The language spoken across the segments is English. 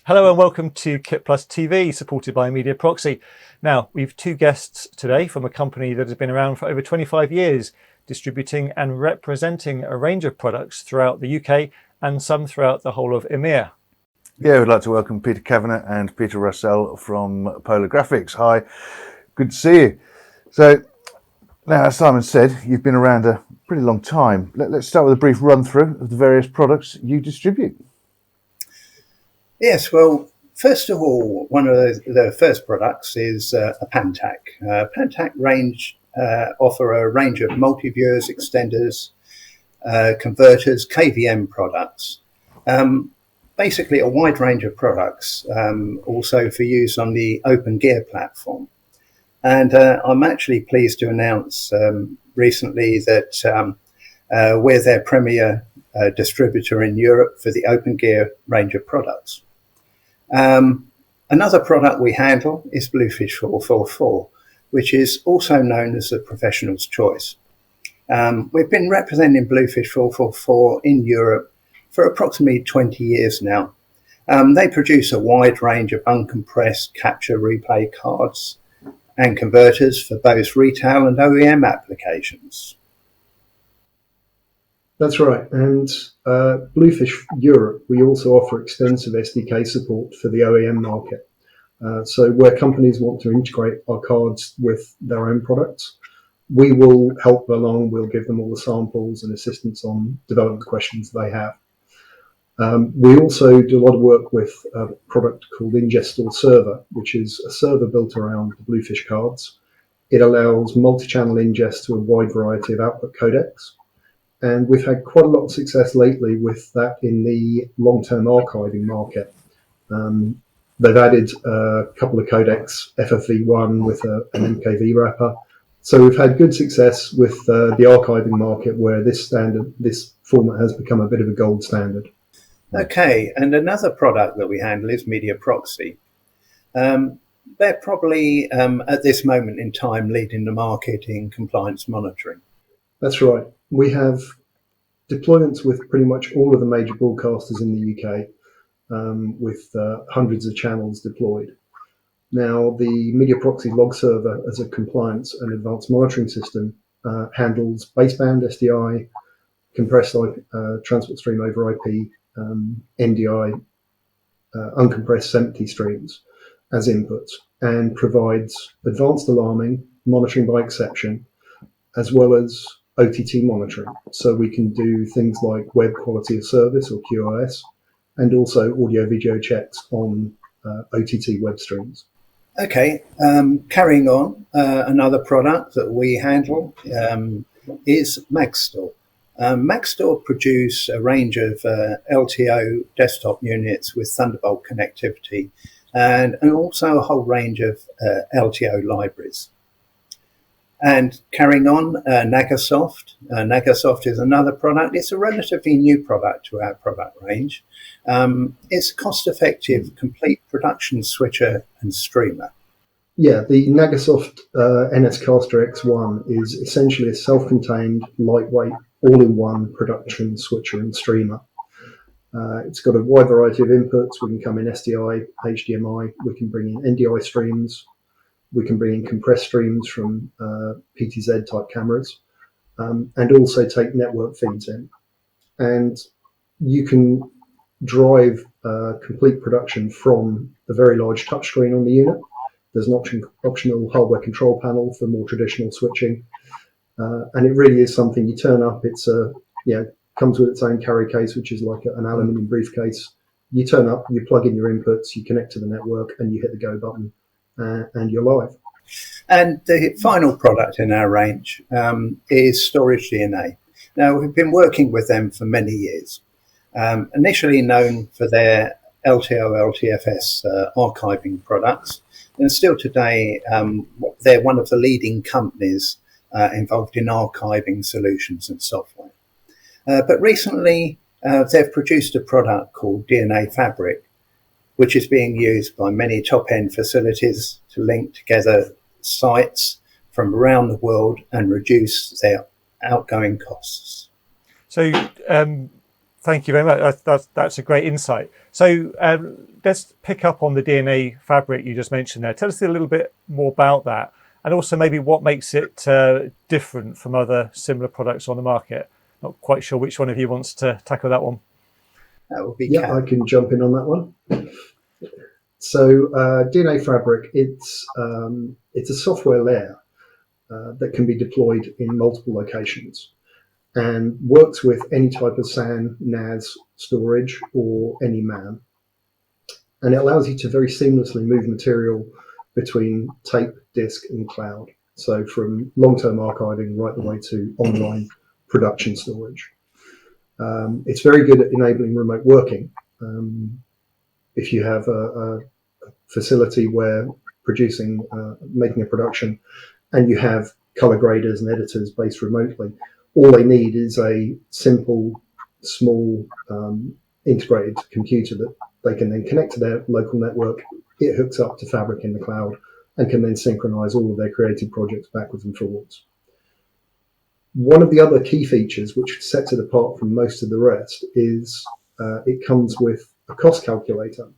Hello and welcome to KitPlus TV, supported by Mediaproxy. Now, we've two guests today from a company that has been around for over 25 years, distributing and representing a range of products throughout the UK and some throughout the whole of EMEA. Yeah, we'd like to welcome Peter Kavanagh and Peter Rowsell from Polar Graphics. Hi, good to see you. So, now, as Simon said, you've been around a pretty long time. Let's start with a brief run-through of the various products you distribute. Yes, well, first of all, one of the first products is a Pantac. Pantac range offer a range of multi-viewers, extenders, converters, KVM products. Basically a wide range of products, also for use on the Open Gear platform. And I'm actually pleased to announce recently that we're their premier distributor in Europe for the Open Gear range of products. Another product we handle is Bluefish 444, which is also known as the Professional's Choice. We've been representing Bluefish 444 in Europe for approximately 20 years now. They produce a wide range of uncompressed capture replay cards and converters for both retail and OEM applications. That's right, and Bluefish Europe, we also offer extensive SDK support for the OEM market. So where companies want to integrate our cards with their own products, we will help along, we'll give them all the samples and assistance on development questions they have. We also do a lot of work with a product called Ingest Server, which is a server built around the Bluefish cards. It allows multi-channel ingest to a wide variety of output codecs. And we've had quite a lot of success lately with that in the long-term archiving market. They've added a couple of codecs, FFV1 with an MKV wrapper. So we've had good success with the archiving market where this format has become a bit of a gold standard. Okay, and another product that we handle is Mediaproxy. They're probably, at this moment in time, leading the market in compliance monitoring. That's right. We have deployments with pretty much all of the major broadcasters in the UK, with hundreds of channels deployed. Now, the Mediaproxy log server as a compliance and advanced monitoring system handles baseband, SDI, compressed transport stream over IP, NDI, uncompressed empty streams as inputs, and provides advanced alarming, monitoring by exception, as well as OTT monitoring. So we can do things like web quality of service or QoS, and also audio video checks on OTT web streams. Okay, carrying on, another product that we handle is Magstore. Magstore produce a range of LTO desktop units with Thunderbolt connectivity and also a whole range of LTO libraries. And carrying on, Nagasoft. Nagasoft is another product. It's a relatively new product to our product range. It's a cost-effective, complete production switcher and streamer. Yeah, the Nagasoft NScaster X1 is essentially a self-contained, lightweight, all-in-one production switcher and streamer. It's got a wide variety of inputs. We can come in SDI, HDMI. We can bring in NDI streams. We can bring in compressed streams from PTZ type cameras, and also take network feeds in. And you can drive complete production from the very large touchscreen on the unit. There's an optional hardware control panel for more traditional switching. And it really is something you turn up. It's comes with its own carry case, which is like an aluminium briefcase. You turn up, you plug in your inputs, you connect to the network, and you hit the go button. And you're live. And the final product in our range is StorageDNA. Now, we've been working with them for many years. Initially known for their LTO, LTFS archiving products, and still today they're one of the leading companies involved in archiving solutions and software. But recently they've produced a product called DNAfabric, which is being used by many top-end facilities to link together sites from around the world and reduce their outgoing costs. So Thank you very much. That's a great insight. So let's pick up on the DNAfabric you just mentioned there. Tell us a little bit more about that, and also maybe what makes it different from other similar products on the market. Not quite sure which one of you wants to tackle that one. That would be Yeah, I can jump in on that one. So DNAfabric, it's a software layer that can be deployed in multiple locations and works with any type of SAN, NAS storage or any MAN. And it allows you to very seamlessly move material between tape, disk and cloud. So from long-term archiving right the way to online production storage. It's very good at enabling remote working. If you have a facility where making a production, and you have color graders and editors based remotely, all they need is a simple, small, integrated computer that they can then connect to their local network. It hooks up to Fabric in the cloud and can then synchronize all of their creative projects backwards and forwards. One of the other key features which sets it apart from most of the rest is it comes with a cost calculator.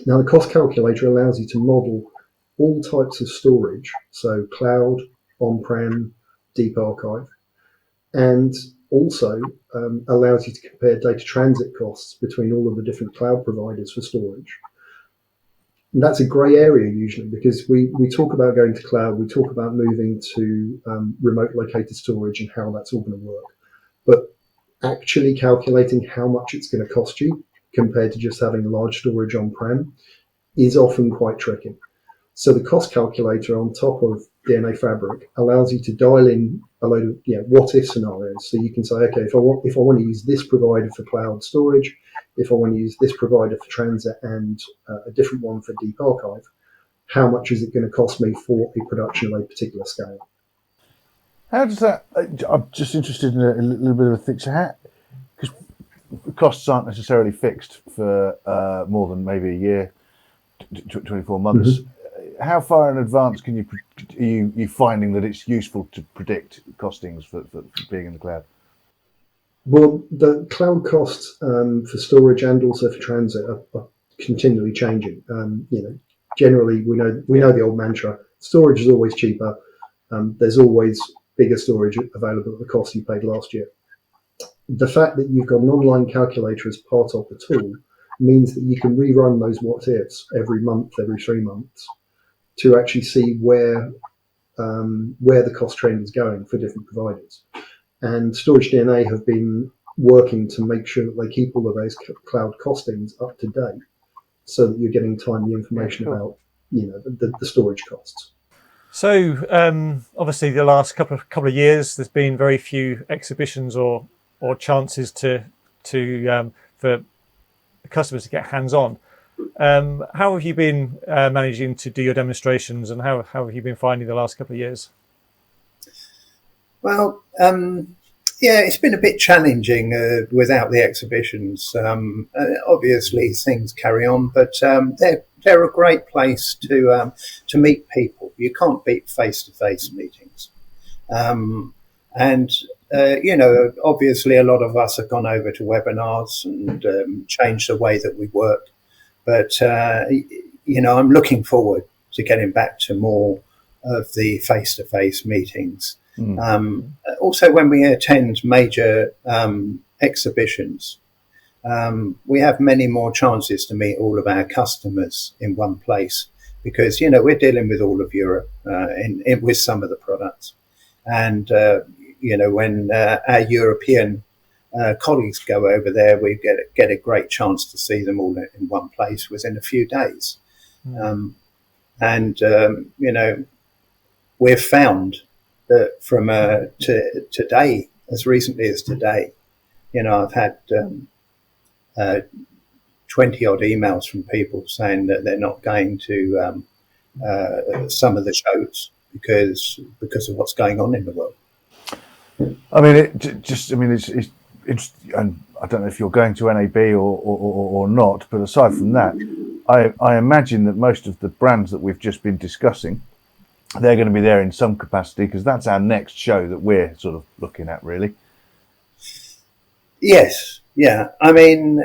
Now, the cost calculator allows you to model all types of storage, so cloud, on-prem, deep archive, and also allows you to compare data transit costs between all of the different cloud providers for storage. And that's a grey area usually, because we talk about going to cloud, we talk about moving to remote located storage and how that's all going to work. But actually calculating how much it's going to cost you compared to just having large storage on-prem is often quite tricky. So the cost calculator on top of DNAfabric allows you to dial in a load of what-if scenarios. So you can say, okay, if I want to use this provider for cloud storage, if I want to use this provider for transit and a different one for deep archive, how much is it going to cost me for a production of a particular scale? How does that? I'm just interested in a little bit of a thing. So because costs aren't necessarily fixed for more than maybe a year, 24 months. Mm-hmm. How far in advance are you finding that it's useful to predict costings for being in the cloud? Well, the cloud costs for storage and also for transit are continually changing. Generally, we know the old mantra: storage is always cheaper. There's always bigger storage available at the cost you paid last year. The fact that you've got an online calculator as part of the tool means that you can rerun those what-ifs every month, every 3 months, to actually see where the cost trend is going for different providers. And StorageDNA have been working to make sure that they keep all of those cloud costings up to date, so that you're getting timely information about the storage costs. So obviously, the last couple of years, there's been very few exhibitions or chances for customers to get hands-on. How have you been managing to do your demonstrations, and how have you been finding the last couple of years? Well, it's been a bit challenging without the exhibitions. Obviously, things carry on, but they're a great place to meet people. You can't beat face-to-face meetings. Obviously, a lot of us have gone over to webinars and changed the way that we work. But, I'm looking forward to getting back to more of the face-to-face meetings. Also, when we attend major exhibitions, we have many more chances to meet all of our customers in one place, because, we're dealing with all of Europe with some of the products. And, when our European colleagues go over there, we get a great chance to see them all in one place within a few days. We've found that from today, as recently as today, I've had 20 odd emails from people saying that they're not going to some of the shows because of what's going on in the world. I mean, it's and I don't know if you're going to NAB or not, but aside from that, I imagine that most of the brands that we've just been discussing, they're going to be there in some capacity, because that's our next show that we're sort of looking at, really. Yes, Yeah, I mean,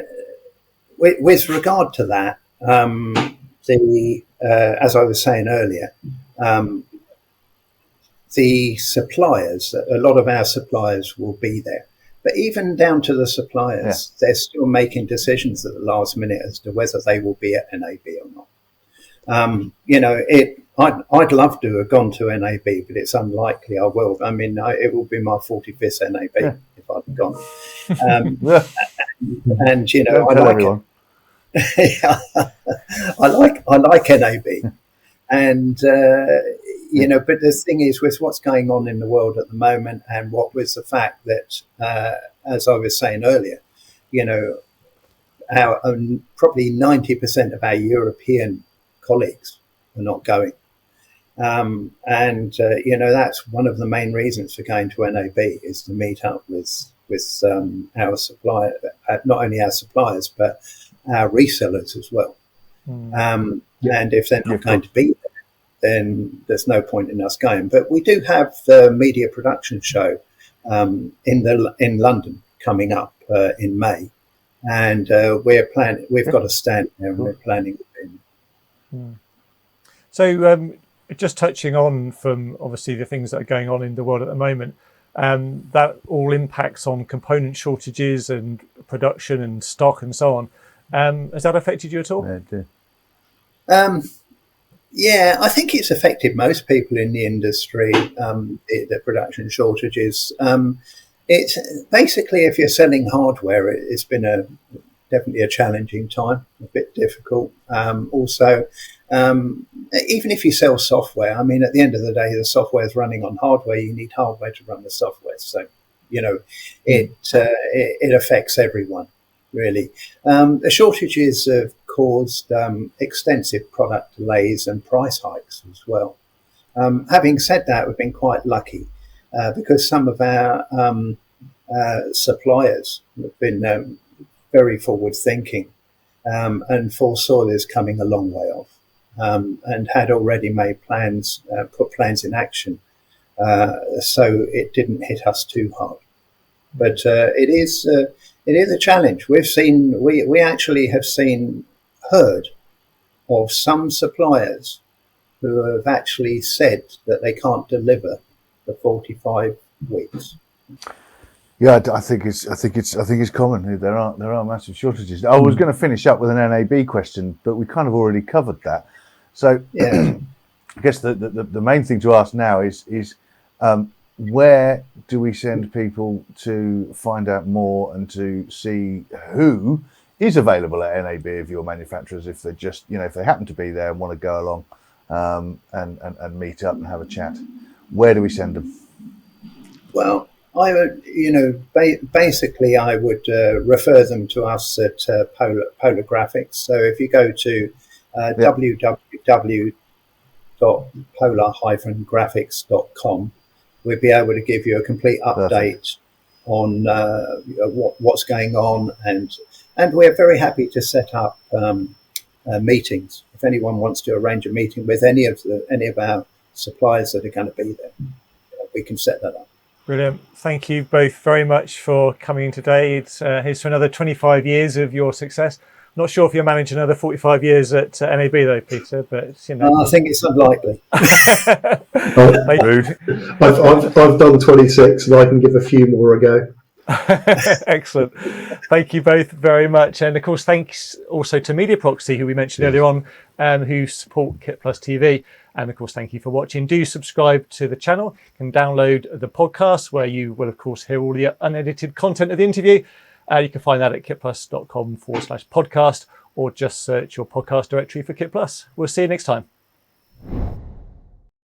with regard to that, as I was saying earlier, the suppliers, a lot of our suppliers will be there. But even down to the suppliers, they're still making decisions at the last minute as to whether they will be at NAB or not. I'd love to have gone to NAB, but it's unlikely I will. I mean, it will be my 45th NAB if I'd gone. And I like NAB, and but the thing is, with what's going on in the world at the moment, and what was the fact that, as I was saying earlier, our probably 90% of our European colleagues are not going. That's one of the main reasons for going to NAB, is to meet up with our supplier, not only our suppliers but our resellers as well. And if they're not going to be there, then there's no point in us going. But we do have the media production show in London coming up in May, and we've got a stand there, and we're planning. So just touching on from obviously the things that are going on in the world at the moment, that all impacts on component shortages and production and stock and so on. Has that affected you at all? Yeah, I think it's affected most people in the industry, the production shortages. It's basically, if you're selling hardware, it's been definitely a challenging time, a bit difficult. Also, even if you sell software, I mean, at the end of the day, the software is running on hardware. You need hardware to run the software. So, it affects everyone, really. The shortages have caused extensive product delays and price hikes as well. Having said that, we've been quite lucky because some of our suppliers have been very forward thinking and foresaw this coming a long way off, and had already made plans, put plans in action, so it didn't hit us too hard. But it is a challenge. We actually have heard of some suppliers who have actually said that they can't deliver the 45 weeks. Yeah, I think it's common. There are massive shortages. I was going to finish up with an NAB question, but we kind of already covered that. So yeah. I guess the main thing to ask now is where do we send people to find out more and to see who is available at NAB of your manufacturers, if they just, if they happen to be there and want to go along and meet up and have a chat? Where do we send them? Well, I would, basically I would refer them to us at Polar Graphics. So if you go to www.polar-graphics.com, we'll be able to give you a complete update on what's going on, and we're very happy to set up meetings. If anyone wants to arrange a meeting with any of our suppliers that are going to be there, we can set that up. Brilliant. Thank you both very much for coming in today. Here's for another 25 years of your success. Not sure if you'll manage another 45 years at NAB though, Peter, but I think it's unlikely. Rude. I've done 26 and I can give a few more a go. Excellent. Thank you both very much. And of course, thanks also to Mediaproxy, who we mentioned earlier on, who support KitPlus TV. And of course, thank you for watching. Do subscribe to the channel. You can download the podcast where you will, of course, hear all the unedited content of the interview. You can find that at kitplus.com/podcast, or just search your podcast directory for KitPlus. We'll see you next time.